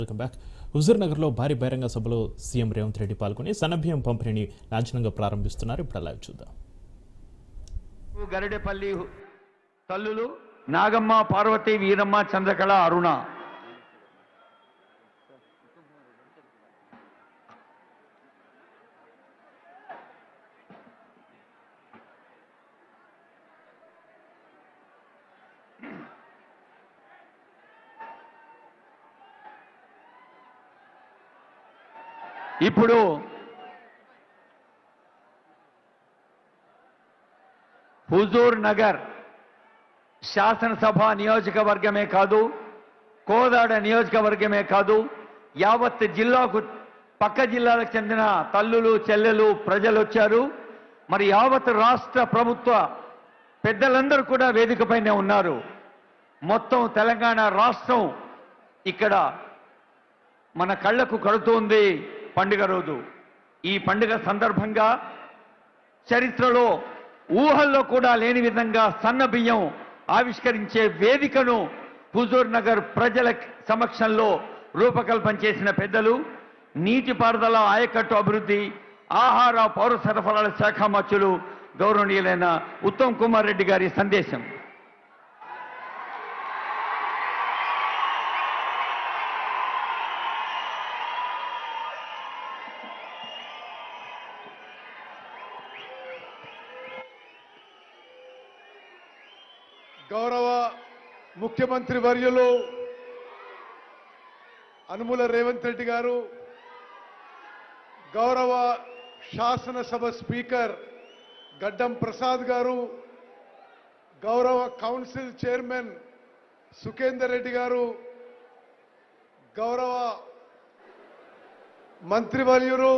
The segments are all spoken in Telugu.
Welcome back. హుజూర్నగర్లో భారీ బహిరంగ సభలో సీఎం రేవంత్ రెడ్డి పాల్గొని సన్నబియ్యం పంపిణీని లాంఛనంగా ప్రారంభిస్తున్నారు. ఇప్పుడు లైవ్ చూద్దాం. గరిడేపల్లి తల్లులు నాగమ్మ, పార్వతి, వీరమ్మ, చంద్రకళ, అరుణ. ఇప్పుడు హుజూర్ నగర్ శాసనసభ నియోజకవర్గమే కాదు, కోదాడ నియోజకవర్గమే కాదు, యావత్ జిల్లాకు పక్క జిల్లాలకు చెందిన తల్లులు, చెల్లెలు, ప్రజలు వచ్చారు. మరి యావత్ రాష్ట్ర ప్రభుత్వ పెద్దలందరూ కూడా వేదికపైనే ఉన్నారు. మొత్తం తెలంగాణ రాష్ట్రం ఇక్కడ మన కళ్ళకు కడుతుంది పండుగ రోజు. ఈ పండుగ సందర్భంగా చరిత్రలో ఊహల్లో కూడా లేని విధంగా సన్న బియ్యం ఆవిష్కరించే వేదికను హుజూర్ నగర్ ప్రజల సమక్షంలో రూపకల్పన చేసిన పెద్దలు, నీటిపారుదల, ఆయకట్టు అభివృద్ధి, ఆహార పౌర సరఫరాల శాఖ మంత్రులు గౌరవనీయులైన ఉత్తమ్ కుమార్ రెడ్డి గారి సందేశం. గౌరవ ముఖ్యమంత్రి వర్యులు అనుముల రేవంత్ రెడ్డి గారు, గౌరవ శాసనసభ స్పీకర్ గడ్డం ప్రసాద్ గారు, గౌరవ కౌన్సిల్ చైర్మన్ సుఖేందర్ రెడ్డి గారు, గౌరవ మంత్రివర్యులు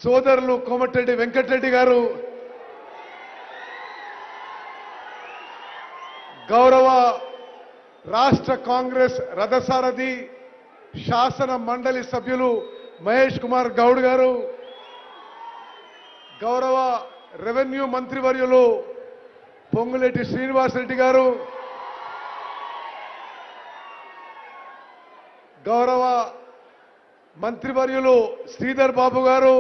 సోదరులు కోమటిరెడ్డి వెంకటరెడ్డి గారు, గౌరవ రాష్ట్ర కాంగ్రెస్ రథసారథి శాసన మండలి సభ్యులు మహేష్ కుమార్ గౌడ్ గారు, గౌరవ రెవెన్యూ మంత్రివర్యులు పొంగులేటి శ్రీనివాసరెడ్డి గారు, గౌరవ మంత్రివర్యులు శ్రీధర్ బాబు గారు,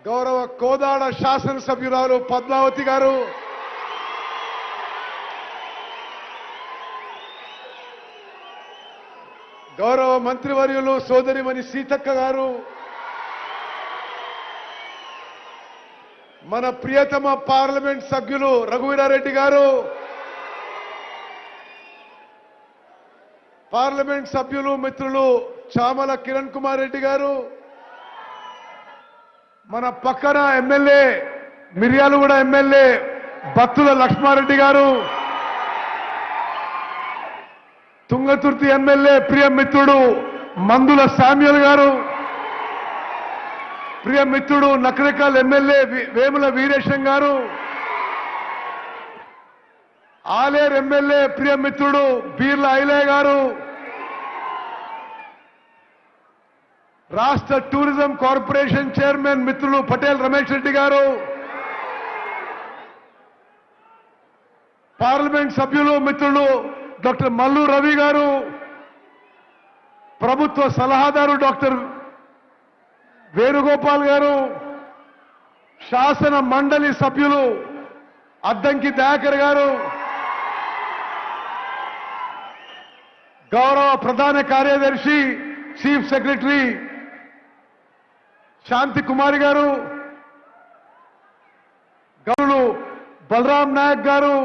గౌరవ కోదాడ శాసనసభ్యురాలు పద్మావతి గారు, గౌరవ మంత్రివర్యులు సోదరిమణి సీతక్క గారు, మన ప్రియతమ పార్లమెంట్ సభ్యులు రఘువీరారెడ్డి గారు, పార్లమెంట్ సభ్యులు మిత్రులు చామల కిరణ్ కుమార్ రెడ్డి గారు, మన పక్కన ఎమ్మెల్యే మిర్యాలగూడ ఎమ్మెల్యే బత్తుల లక్ష్మారెడ్డి గారు, తుంగతుర్తి ఎమ్మెల్యే ప్రియ మిత్రుడు మందుల శామ్యుల్ గారు, ప్రియ మిత్రుడు నకరికల్ ఎమ్మెల్యే వేముల వీరేశం గారు, ఆలేరు ఎమ్మెల్యే ప్రియ మిత్రుడు బీర్ల ఐలయ్య గారు, రాష్ట్ర టూరిజం కార్పొరేషన్ చైర్మన్ మిత్రులు పటేల్ రమేష్ రెడ్డి గారు, పార్లమెంట్ సభ్యులు మిత్రులు డాక్టర్ మల్లు రవి గారు, ప్రభుత్వ సలహాదారు డాక్టర్ వేణుగోపాల్ గారు, శాసన మండలి సభ్యులు అద్దంకి దయాకర్ గారు, గౌరవ ప్రధాన కార్యదర్శి చీఫ్ సెక్రటరీ శాంతి కుమారి గారు, గౌరవులు బలరాం నాయక్ గారు,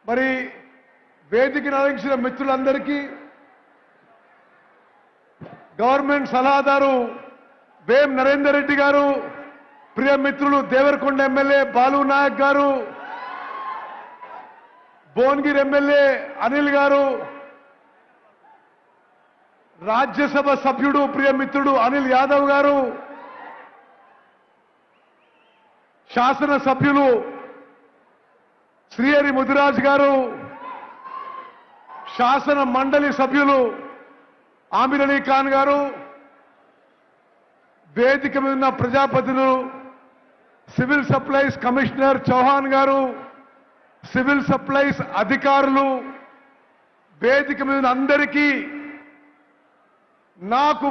మరి వేదికను అలంకరించిన మిత్రులందరికీ, గవర్నమెంట్ సలహాదారు వేం నరేందర్ రెడ్డి గారు, ప్రియ మిత్రులు దేవరకొండ ఎమ్మెల్యే బాలు నాయక్ గారు, భువనగిరి ఎమ్మెల్యే అనిల్ గారు, రాజ్యసభ సభ్యుడు ప్రియ మిత్రుడు అనిల్ యాదవ్ గారు, శాసన సభ్యులు శ్రీహరి ముదిరాజ్ గారు, శాసన మండలి సభ్యులు ఆమిర్ అలీ ఖాన్ గారు, వేదిక మీద ఉన్న ప్రజాప్రతినిధులు, సివిల్ సప్లైస్ కమిషనర్ చౌహాన్ గారు, సివిల్ సప్లైస్ అధికారులు, వేదిక మీద అందరికీ, నాకు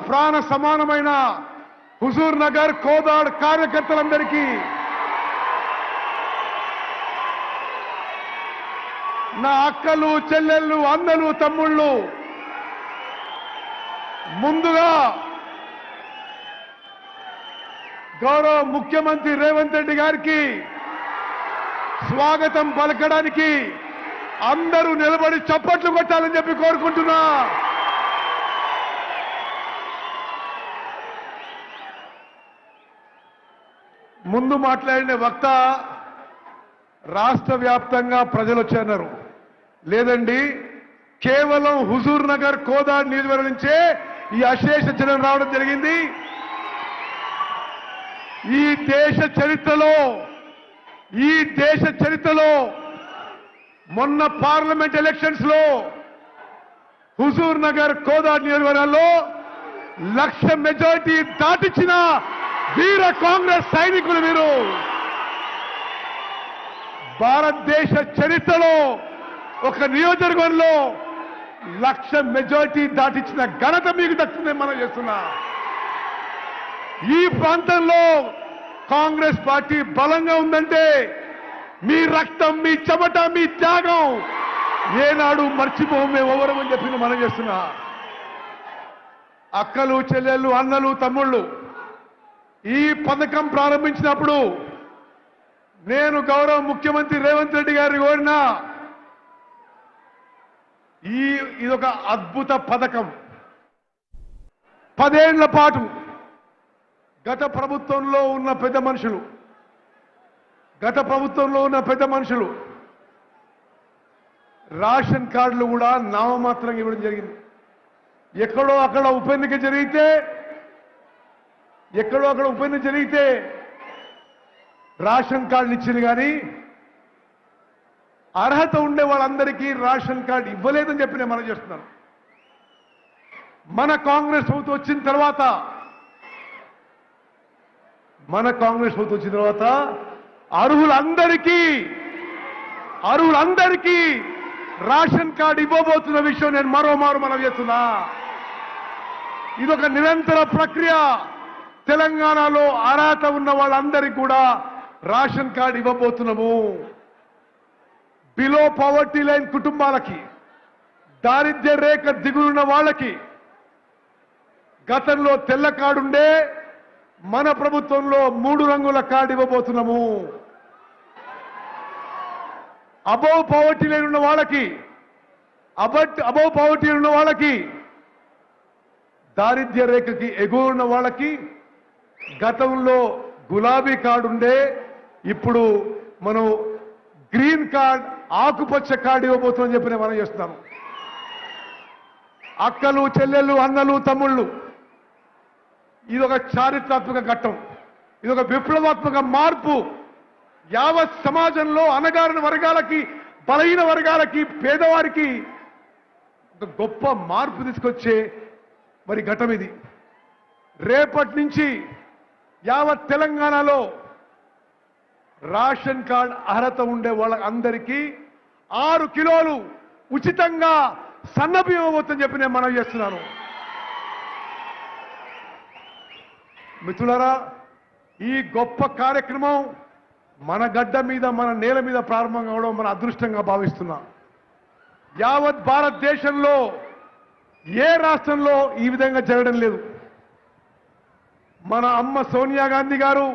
ప్రాణ సమానమైన హుజూర్ నగర్ కోదాడ్ కార్యకర్తలందరికీ, నా అక్కలు, చెల్లెళ్ళు, అన్నలు, తమ్ముళ్ళు, ముందుగా గౌరవ ముఖ్యమంత్రి రేవంత్ రెడ్డి గారికి స్వాగతం పలకడానికి అందరూ నిలబడి చప్పట్లు కొట్టాలని చెప్పి కోరుకుంటున్నా. ముందు మాట్లాడిన వక్త రాష్ట్ర వ్యాప్తంగా ప్రజలు వచ్చన్నారు. లేదండి, కేవలం హుజూర్ నగర్ కోదాడ్ నియోజకవర్గం నుంచే ఈ అశేష జనం రావడం జరిగింది. ఈ దేశ చరిత్రలో మొన్న పార్లమెంట్ ఎలక్షన్స్ లో హుజూర్ నగర్ కోదాడ్ నియోజకవర్గాల్లో 1,00,000 మెజారిటీ దాటించిన వీర కాంగ్రెస్ సైనికులు మీరు. భారతదేశ చరిత్రలో ఒక నియోజకవర్గంలో 1,00,000 మెజారిటీ దాటించిన ఘనత మీకు దక్కుతుందని మనం చేస్తున్నా. ఈ ప్రాంతంలో కాంగ్రెస్ పార్టీ బలంగా ఉందంటే మీ రక్తం, మీ చెమట, మీ త్యాగం ఏనాడు మర్చిపోము మేము ఎవరమని చెప్పి మనం చేస్తున్నా. అక్కలు, చెల్లెళ్ళు, అన్నలు, తమ్ముళ్ళు, ఈ పథకం ప్రారంభించినప్పుడు నేను గౌరవ ముఖ్యమంత్రి రేవంత్ రెడ్డి గారిని కోరినా, ఇదొక అద్భుత పథకం. 10 ఏళ్ల పాటు గత ప్రభుత్వంలో ఉన్న పెద్ద మనుషులు రేషన్ కార్డులు కూడా నామమాత్రంగా ఇవ్వడం జరిగింది. ఎక్కడో అక్కడ ఉప ఎన్నిక జరిగితే రేషన్ కార్డులు ఇచ్చింది, కానీ అర్హత ఉండే వాళ్ళందరికీ రేషన్ కార్డు ఇవ్వలేదని చెప్పి నేను మనం చేస్తున్నాను. మన కాంగ్రెస్ ప్రభుత్వం వచ్చిన తర్వాత అర్హులందరికీ రేషన్ కార్డు ఇవ్వబోతున్న విషయం నేను మరోమారు మనం చేస్తున్నా. ఇదొక నిరంతర ప్రక్రియ. తెలంగాణలో అర్హత ఉన్న వాళ్ళందరికీ కూడా రేషన్ కార్డు ఇవ్వబోతున్నాము. బిలో పవర్టీ లైన్ కుటుంబాలకి, దారిద్ర్య రేఖ దిగులున్న వాళ్ళకి గతంలో తెల్ల కార్డు ఉండే, మన ప్రభుత్వంలో 3 రంగుల కార్డు ఇవ్వబోతున్నాము. అబౌవ్ పవర్టీ లైన్ ఉన్న వాళ్ళకి, దారిద్ర్య రేఖకి ఎగువ ఉన్న వాళ్ళకి గతంలో గులాబీ కార్డు ఉండే, ఇప్పుడు మనం గ్రీన్ కార్డ్, ఆకుపచ్చ కార్డు ఇవ్వబోతుందని చెప్పి నేను మనం చేస్తున్నాను. అక్కలు, చెల్లెళ్ళు, అన్నలు, తమ్ముళ్ళు, ఇదొక చారిత్రాత్మక ఘట్టం. ఇదొక విప్లవాత్మక మార్పు. యావత్ సమాజంలో అణగారిన వర్గాలకి, బలహీన వర్గాలకి, పేదవారికి ఒక గొప్ప మార్పు తీసుకొచ్చే ఘట్టం ఇది. రేపటి నుంచి యావత్ తెలంగాణలో రేషన్ కార్డ్ అర్హత ఉండే వాళ్ళందరికీ 6 కిలోలు ఉచితంగా సన్నబియ్యం ఇవ్వబోతుందని చెప్పి నేను మనవి చేస్తున్నాను. మిత్రులారా, ఈ గొప్ప కార్యక్రమం మన గడ్డ మీద, మన నేల మీద ప్రారంభం కావడం మన అదృష్టంగా భావిస్తున్నాం. యావత్ భారతదేశంలో ఏ రాష్ట్రంలో ఈ విధంగా జరగడం లేదు. మన అమ్మ సోనియా గాంధీ గారు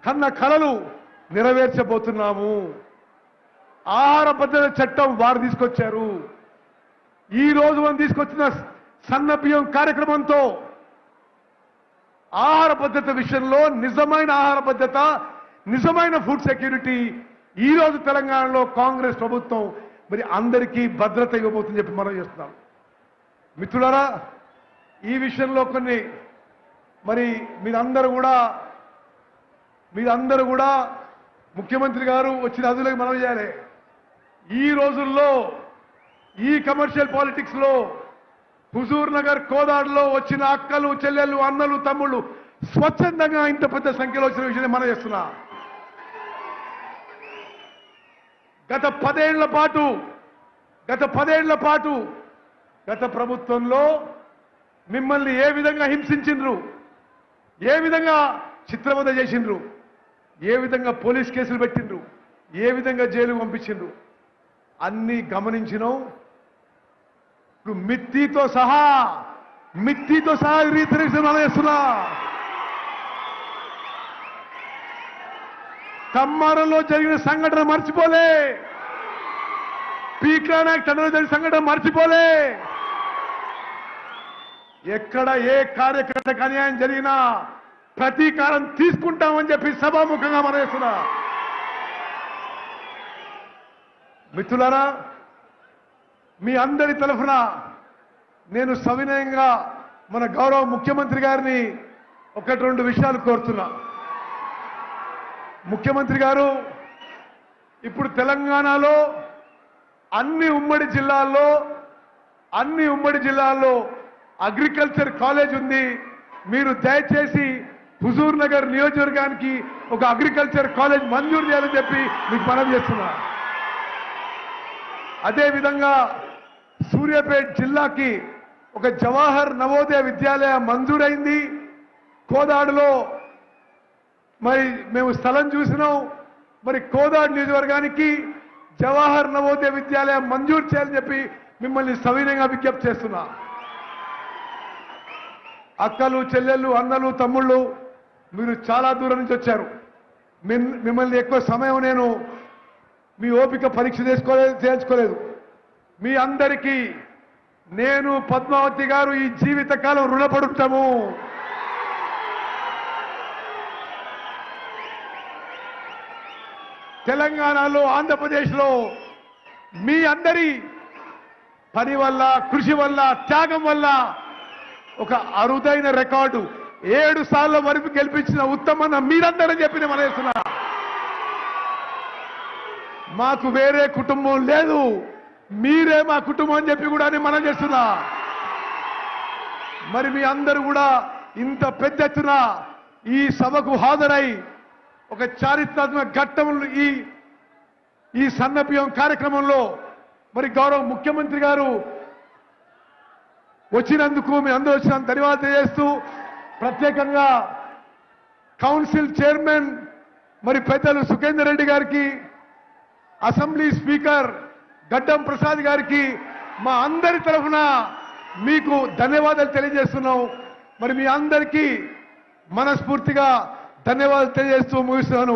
కన్న కలలు నెరవేర్చబోతున్నాము. ఆహార భద్రత చట్టం వారు తీసుకొచ్చారు. ఈ రోజు మనం తీసుకొచ్చిన సన్న బియ్యం కార్యక్రమంతో ఆహార భద్రత విషయంలో నిజమైన ఆహార భద్రత, నిజమైన ఫుడ్ సెక్యూరిటీ ఈ రోజు తెలంగాణలో కాంగ్రెస్ ప్రభుత్వం అందరికీ భద్రత ఇవ్వబోతుందని చెప్పి మనం చేస్తున్నాం. మిత్రులారా, ఈ విషయంలో కొన్ని మీరందరూ కూడా ముఖ్యమంత్రి గారు వచ్చిన అదులకు మనం చేయాలి. ఈ రోజుల్లో ఈ కమర్షియల్ పాలిటిక్స్ లో హుజూర్ నగర్ కోదాడులో వచ్చిన అక్కలు, చెల్లెళ్ళు, అన్నలు, తమ్ముళ్ళు స్వచ్ఛందంగా ఇంత పెద్ద సంఖ్యలో వచ్చిన విషయాన్ని మనం చేస్తున్నా. గత 10 ఏళ్ల పాటు గత ప్రభుత్వంలో మిమ్మల్ని ఏ విధంగా హింసించిండ్రు, ఏ విధంగా చిత్రవద చేసిండ్రు, ఏ విధంగా పోలీస్ కేసులు పెట్టిండ్రు, ఏ విధంగా జైలు పంపించిండ్రు అన్నీ గమనించినాం. ఇప్పుడు మిత్తితో సహా చేస్తున్నా. కమ్మారంలో జరిగిన సంఘటన మర్చిపోలే, పీకానాయక్ తండ్రిలో జరిగిన సంఘటన మర్చిపోలే. ఎక్కడ ఏ కార్యకర్తకు అన్యాయం జరిగినా ప్రతీకారం తీసుకుంటామని చెప్పి సభాముఖంగా మనవేస్తున్నా. మిత్రులారా, మీ అందరి తరఫున నేను సవినయంగా మన గౌరవ ముఖ్యమంత్రి గారిని 1-2 విషయాలు కోరుతున్నా. ముఖ్యమంత్రి గారు, ఇప్పుడు తెలంగాణలో అన్ని ఉమ్మడి జిల్లాల్లో అగ్రికల్చర్ కాలేజ్ ఉంది. మీరు దయచేసి హుజూర్ నగర్ నియోజకవర్గానికి ఒక అగ్రికల్చర్ కాలేజ్ మంజూరు చేయాలని చెప్పి మీకు మనవి చేస్తున్నా. అదేవిధంగా సూర్యాపేట జిల్లాకి ఒక జవహర్ నవోదయ విద్యాలయ మంజూరైంది. కోదాడులో మరి మేము స్థలం చూసినాం. మరి కోదాడు నియోజకవర్గానికి జవహర్ నవోదయ విద్యాలయం మంజూరు చేయాలని చెప్పి మిమ్మల్ని సవినయంగా విజ్ఞప్తి చేస్తున్నా. అక్కలు, చెల్లెళ్ళు, అన్నలు, తమ్ముళ్ళు, మీరు చాలా దూరం నుంచి వచ్చారు. మిమ్మల్ని ఎక్కువ సమయం నేను మీ ఓపిక పరీక్ష చేయించుకోలేదు. మీ అందరికీ నేను, పద్మావతి గారు ఈ జీవితకాలం రుణపడుతాము. తెలంగాణలో, ఆంధ్రప్రదేశ్లో మీ అందరి పని వల్ల, కృషి వల్ల, త్యాగం వల్ల ఒక అరుదైన రికార్డు 7 సార్ల వరకు గెలిపించిన ఉత్తమన్న మీరందరని చెప్పి నేను మనవేస్తున్నా. మాకు వేరే కుటుంబం లేదు, మీరే మా కుటుంబం అని చెప్పి కూడా నేను మనం చేస్తున్నా. మరి మీ అందరూ కూడా ఇంత పెద్ద ఎత్తున ఈ సభకు హాజరై ఒక చారిత్రాత్మక ఘట్టం ఈ సన్నబియ్యం కార్యక్రమంలో మరి గౌరవ ముఖ్యమంత్రి గారు వచ్చినందుకు మీ అందరూ వచ్చినందుకు ధన్యవాదాలు తెలియజేస్తూ, ప్రత్యేకంగా కౌన్సిల్ చైర్మన్ మరి పెద్దలు సుఖేందర్ రెడ్డి గారికి, అసెంబ్లీ స్పీకర్ గడ్డం ప్రసాద్ గారికి మా అందరి తరఫున మీకు ధన్యవాదాలు తెలియజేస్తున్నాం. మరి మీ అందరికీ మనస్ఫూర్తిగా ధన్యవాదాలు తెలియజేస్తూ ముగిస్తున్నాను.